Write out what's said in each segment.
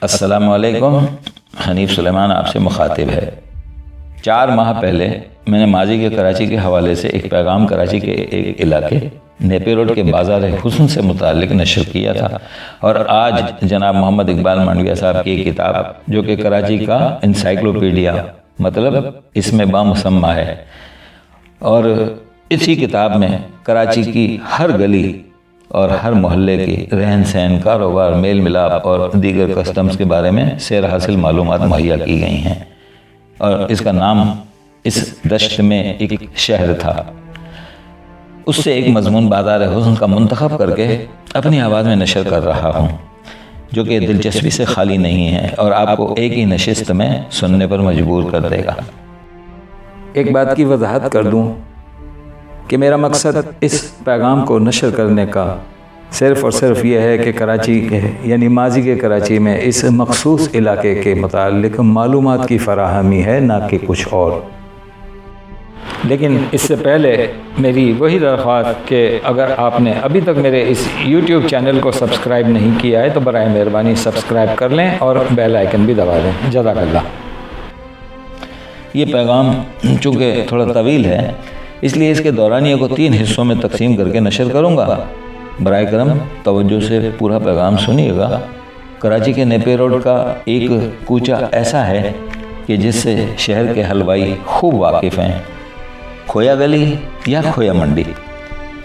السلام علیکم۔ حنیف سلیمان آپ سے مخاطب ہے۔ 4 ماہ پہلے میں نے ماضی کے کراچی کے حوالے سے ایک پیغام کراچی کے ایک علاقے نیپی روڈ کے بازار حسن سے متعلق نشر کیا تھا، اور آج جناب محمد اقبال مانڈویہ صاحب کی ایک کتاب جو کہ کراچی کا انسائیکلوپیڈیا مطلب اس میں بامسمہ ہے، اور اسی کتاب میں کراچی کی ہر گلی اور ہر محلے کی رہن سہن، کاروبار، میل ملاپ اور دیگر کسٹمز کے بارے میں سیر حاصل معلومات مہیا کی گئی ہیں، اور اس کا نام اس دشت میں ایک شہر تھا۔ اس سے ایک مضمون بازار حسن کا منتخب کر کے اپنی آواز میں نشر کر رہا ہوں، جو کہ دلچسپی سے خالی نہیں ہے اور آپ کو ایک ہی نشست میں سننے پر مجبور کر دے گا۔ ایک بات کی وضاحت کر دوں کہ میرا مقصد اس پیغام کو نشر کرنے کا صرف اور صرف یہ ہے کہ کراچی کے یعنی ماضی کے کراچی میں اس مخصوص علاقے کے متعلق معلومات کی فراہمی ہے، نہ کہ کچھ اور۔ لیکن اس سے پہلے میری وہی درخواست کہ اگر آپ نے ابھی تک میرے اس یوٹیوب چینل کو سبسکرائب نہیں کیا ہے تو برائے مہربانی سبسکرائب کر لیں اور بیل آئیکن بھی دبا دیں۔ جزاک اللہ۔ یہ پیغام چونکہ تھوڑا طویل ہے، اس لیے اس کے دورانیے کو 3 حصوں میں تقسیم کر کے نشر کروں گا۔ برائے کرم توجہ سے پورا پیغام سنیے گا۔ کراچی کے نیپی روڈ کا ایک کوچہ ایسا ہے کہ جس سے شہر کے حلوائی خوب واقف ہیں۔ کھویا گلی یا کھویا منڈی،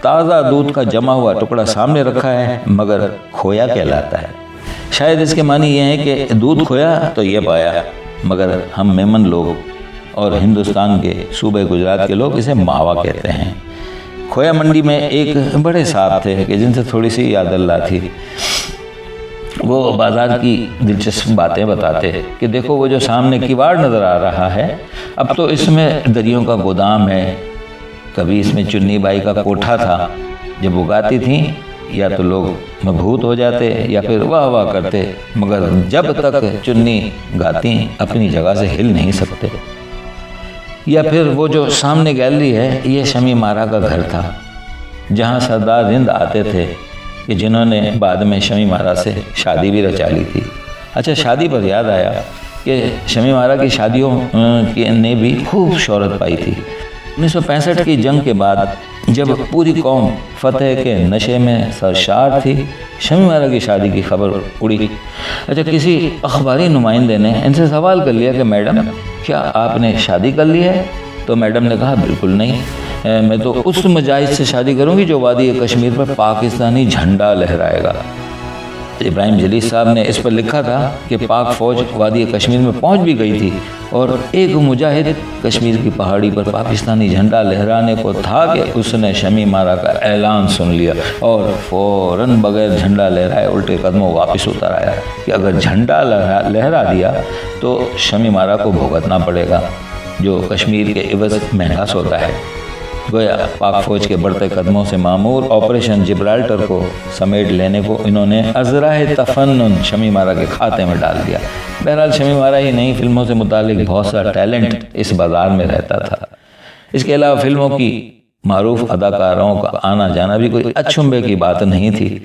تازہ دودھ کا جمع ہوا ٹکڑا سامنے رکھا ہے، مگر کھویا کہلاتا ہے۔ شاید اس کے معنی یہ ہے کہ دودھ کھویا تو یہ پایا، مگر ہم میمن لوگ اور ہندوستان کے صوبہ گجرات کے لوگ اسے ماوا کہتے ہیں۔ کھویا منڈی میں ایک بڑے صاحب تھے کہ جن سے تھوڑی سی یاد اللہ تھی۔ وہ بازار کی دلچسپ باتیں بتاتے کہ دیکھو وہ جو سامنے کیواڑ نظر آ رہا ہے، اب تو اس میں دریوں کا گودام ہے، کبھی اس میں چنی بائی کا کوٹھا تھا۔ جب وہ گاتی تھیں یا تو لوگ مبہوت ہو جاتے یا پھر واہ واہ کرتے، مگر جب تک چنی گاتی اپنی جگہ سے ہل نہیں سکتے۔ یا پھر وہ جو سامنے گیلری ہے، یہ شمی مارا کا گھر تھا، جہاں سردار ہند آتے تھے کہ جنہوں نے بعد میں شمی مارا سے شادی بھی رچا لی تھی۔ اچھا، شادی پر یاد آیا کہ شمی مارا کی شادیوں نے بھی خوب شہرت پائی تھی۔ 1965 کی جنگ کے بعد جب پوری قوم فتح کے نشے میں سرشار تھی، شمی مارا کی شادی کی خبر اڑی۔ اچھا، کسی اخباری نمائندے نے ان سے سوال کر لیا کہ میڈم کیا آپ نے شادی کر لی ہے؟ تو میڈم نے کہا بالکل نہیں، میں تو اس مجاہد سے شادی کروں گی جو وادی کشمیر پر پاکستانی جھنڈا لہرائے گا۔ ابراہیم جلیس صاحب نے اس پر لکھا تھا کہ پاک فوج وادی کشمیر میں پہنچ بھی گئی تھی اور ایک مجاہد کشمیر کی پہاڑی پر پاکستانی جھنڈا لہرانے کو تھا کہ اس نے شمی مارا کا اعلان سن لیا اور فوراً بغیر جھنڈا لہرائے الٹے قدموں واپس اتر آیا کہ اگر جھنڈا لہرا دیا تو شمی مارا کو بھگتنا پڑے گا، جو کشمیر کے عوض مہنگا سودا ہے۔ گویا پاک فوج کے بڑھتے قدموں سے معمور آپریشن جبرالٹر کو سمیٹ لینے کو انہوں نے ازراہ تفنن شمی مارا کے کھاتے میں ڈال دیا۔ بہرحال شمی مارا ہی نہیں، فلموں سے متعلق بہت سا ٹیلنٹ اس بازار میں رہتا تھا۔ اس کے علاوہ فلموں کی معروف اداکاروں کا آنا جانا بھی کوئی اچھمبے کی بات نہیں تھی۔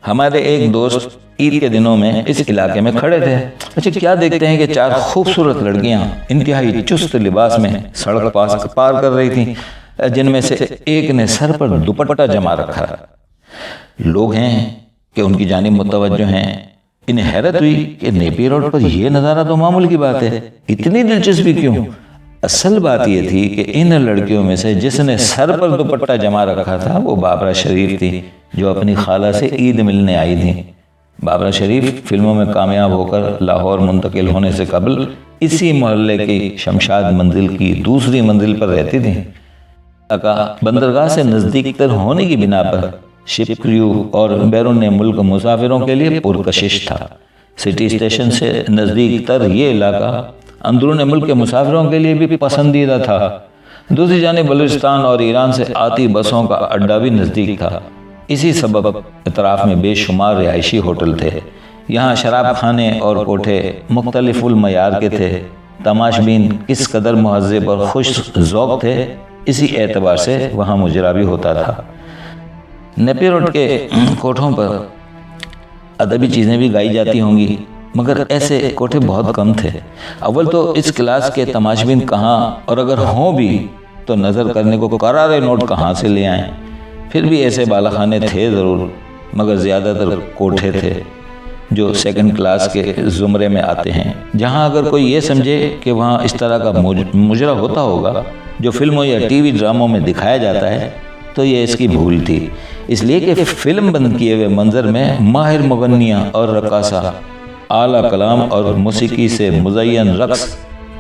ہمارے ایک دوست عید کے دنوں میں اس علاقے میں کھڑے تھے۔ اچھا، کیا دیکھتے ہیں کہ 4 خوبصورت لڑکیاں انتہائی چست لباس میں سڑک پار کر رہی تھیں، جن میں سے ایک نے سر پر دوپٹہ جما رکھا۔ لوگ ہیں کہ ان کی جانب متوجہ ہیں۔ انہیں حیرت ہوئی کہ نیپی روڈ پر یہ نظارہ تو معمول کی بات ہے، اتنی دلچسپی کیوں؟ اصل بات یہ تھی کہ ان لڑکیوں میں سے جس نے سر پر دوپٹہ جما رکھا تھا وہ بابرہ شریف تھی، جو اپنی خالہ سے عید ملنے آئی تھی۔ بابرہ شریف فلموں میں کامیاب ہو کر لاہور منتقل ہونے سے قبل اسی محلے کی شمشاد منزل کی دوسری منزل پر رہتی تھی۔ بندرگاہ سے نزدیک تر ہونے کی بنا پر شپ کریو اور بیرون ملک مسافروں کے لیے پرکشش تھا۔ سٹی اسٹیشن سے نزدیک تر یہ علاقہ اندرون ملک کے مسافروں کے لیے بھی پسندیدہ تھا۔ دوسری جانب بلوچستان اور ایران سے آتی بسوں کا اڈا بھی نزدیک تھا۔ اسی سبب اطراف میں بے شمار رہائشی ہوٹل تھے۔ یہاں شراب خانے اور کوٹھے مختلف المعیار کے تھے۔ تماش بین کس قدر مہذب اور خوش ذوق تھے، اسی اعتبار سے وہاں مجرا بھی ہوتا تھا۔ نیپی روڈ کے کوٹھوں پر ادبی چیزیں بھی گائی جاتی ہوں گی۔ مگر ایسے کوٹھے بہت کم تھے۔ اول تو اس کلاس کے تماشبین کہاں، اور اگر ہوں بھی تو نظر کرنے کو قرارے نوٹ کہاں سے لے آئیں۔ پھر بھی ایسے بالا خانے تھے ضرور، مگر زیادہ تر کوٹھے تھے جو سیکنڈ کلاس کے زمرے میں آتے ہیں، جہاں اگر کوئی یہ سمجھے کہ وہاں اس طرح کا مجرا ہوتا ہوگا جو فلموں یا ٹی وی ڈراموں میں دکھایا جاتا ہے، تو یہ اس کی بھول تھی، اس لیے کہ فلم بند کیے ہوئے منظر میں ماہر مغنیاں اور رقاصہ، اعلیٰ کلام اور موسیقی سے مزین رقص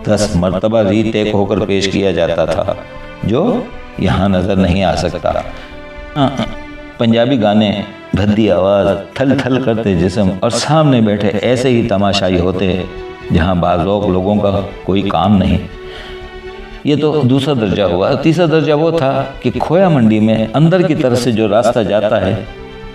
10 مرتبہ ری ٹیک ہو کر پیش کیا جاتا تھا، جو یہاں نظر نہیں آ سکتا۔ پنجابی گانے بھدی آواز، تھل تھل کرتے جسم، اور سامنے بیٹھے ایسے ہی تماشائی ہوتے جہاں بعض لوگوں کا کوئی کام نہیں۔ یہ تو دوسرا درجہ ہوا۔ تیسرا درجہ وہ تھا کہ کھویا منڈی میں اندر کی طرف سے جو راستہ جاتا ہے،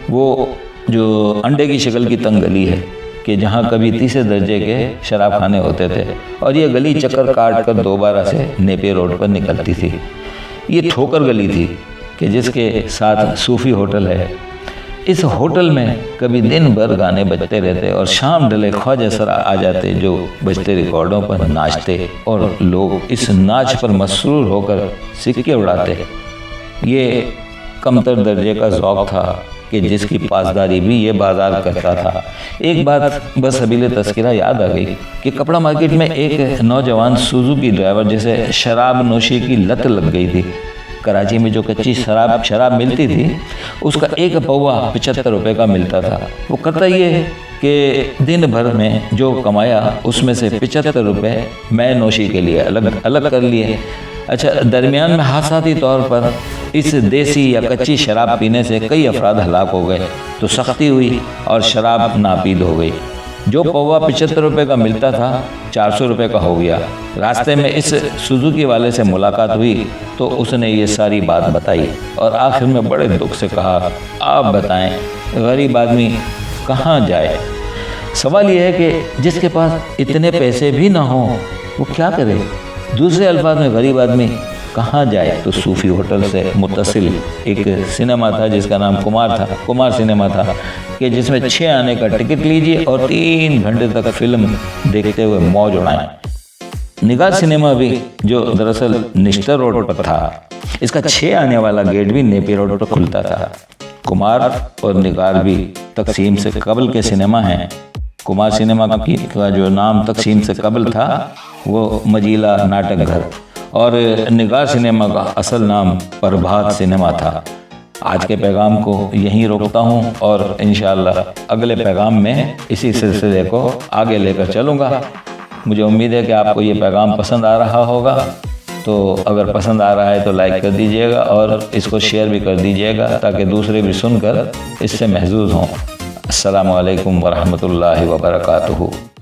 وہ جو انڈے کی شکل کی تنگ گلی ہے، کہ جہاں کبھی تیسرے درجے کے شراب خانے ہوتے تھے، اور یہ گلی چکر کاٹ کر دوبارہ سے نیپے روڈ پر نکلتی تھی۔ یہ ٹھوکر گلی تھی کہ جس کے ساتھ صوفی ہوٹل ہے۔ اس ہوٹل میں کبھی دن بھر گانے بجتے رہتے اور شام ڈلے خواجہ سرا آ جاتے جو بجتے ریکارڈوں پر ناچتے، اور لوگ اس ناچ پر مسرور ہو کر سکے اڑاتے۔ یہ کمتر درجے کا ذوق تھا کہ جس کی پاسداری بھی یہ بازار کرتا تھا۔ ایک بات بس حبیل تذکرہ یاد آ گئی کہ کپڑا مارکیٹ میں ایک نوجوان سوزوکی ڈرائیور جسے شراب نوشی کی لت لگ گئی تھی، کراچی میں جو کچی شراب ملتی تھی اس کا ایک پوا 75 روپے کا ملتا تھا۔ وہ کرتا یہ کہ دن بھر میں جو کمایا اس میں سے 75 روپے میں نوشی کے لیے الگ کر لیے۔ اچھا، درمیان میں حادثاتی طور پر اس دیسی یا کچی شراب پینے سے کئی افراد ہلاک ہو گئے، تو سختی ہوئی اور شراب ناپید ہو گئی۔ جو پوا 75 روپے کا ملتا تھا 400 روپے کا ہو گیا۔ راستے میں اس سوزوکی والے سے ملاقات ہوئی تو اس نے یہ ساری بات بتائی، اور آخر میں بڑے دکھ سے کہا، آپ بتائیں غریب آدمی کہاں جائے؟ سوال یہ ہے کہ جس کے پاس اتنے پیسے بھی نہ ہوں وہ کیا کرے؟ دوسرے الفاظ میں غریب آدمی کہاں جائے؟ تو صوفی ہوٹل سے متصل ایک سنیما تھا جس کا نام کمار سنیما تھا، کہ جس میں 6 آنے کا ٹکٹ لیجئے اور 3 گھنٹے تک فلم دیکھتے ہوئے موج اڑائیں۔ نگار سنیما بھی جو دراصل نشتر روڈ پر تھا، اس کا 6 آنے والا گیٹ بھی نیپی روڈ پر کھلتا تھا۔ کمار اور نگار بھی تقسیم سے قبل کے سنیما ہیں۔ کمار سنیما کا جو نام تقسیم سے قبل تھا وہ مجیلا ناٹک گھر، اور نگار سنیما کا اصل نام پربھات سنیما تھا۔ آج کے پیغام کو یہیں روکتا ہوں، اور انشاءاللہ اگلے پیغام میں اسی سلسلے کو آگے لے کر چلوں گا۔ مجھے امید ہے کہ آپ کو یہ پیغام پسند آ رہا ہوگا، تو اگر پسند آ رہا ہے تو لائک کر دیجئے گا اور اس کو شیئر بھی کر دیجئے گا تاکہ دوسرے بھی سن کر اس سے محظوظ ہوں۔ السلام علیکم ورحمۃ اللہ وبرکاتہ۔